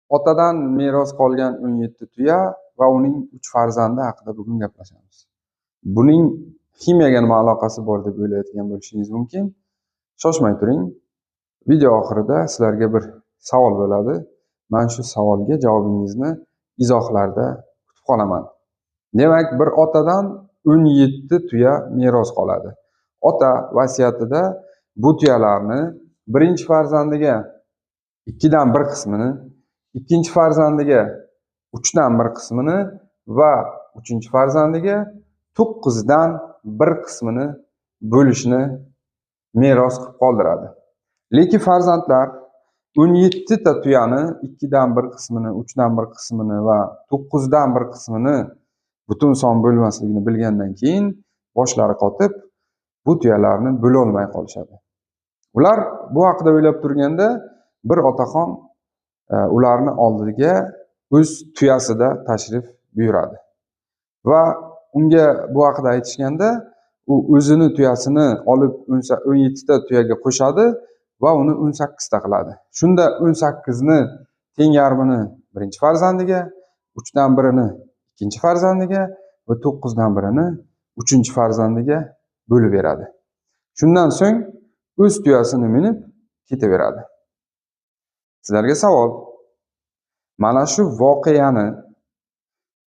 Otadan meros qolgan 17 tuya va uning 3 farzandi haqida bugun gaplashamiz. Buning ximiyaga nima aloqasi bor deb o'ylayotgan bo'lishingiz mumkin. Shoshmay turing. Video oxirida sizlarga bir savol bo'ladi. Men shu savolga javobingizni izohlarda kutib qolaman. Demak, bir otadan 17 tuya meros qoladi. Ota vasiyatida bu tuyalarni birinchi farzandiga 2dan 1 qismini, ikkinchi farzandiga 3dan 1 qismini va uchinchi farzandiga 9dan 1 qismini bo'lishni meros qilib qoldiradi. Lekin farzandlar 17 ta tuyani 2dan 1 qismini, 3dan 1 qismini va 9dan 1 qismini butun son bo'lmasligini bilgandan keyin boshlari qotib, bu tuyalarni bo'la olmay qolishadi. Ular bu haqida o'ylab turganda bir otaxon ularni oldiga o'z tuyasida tashrif buyuradi. Va unga bu haqida aytishganda, u o'zini tuyasini olib 17 ta tuyaga qo'shadi va uni 18 ta qiladi. Shunda 18 ni teng yarmini birinchi farzandiga, 3dan 1-ni ikkinchi farzandiga va 9dan 1-ni uchinchi farzandiga bo'lib beradi. Shundan so'ng o'z tuyasini minib ketaveradi. Sizlarga savol. Mana shu voqeani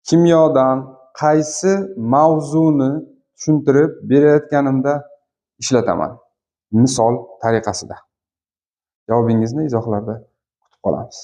kimyodan qaysi mavzuni tushuntirib berayotganimda ishlataman. Misol tariqasida. Javobingizni izohlarda kutib qolamiz.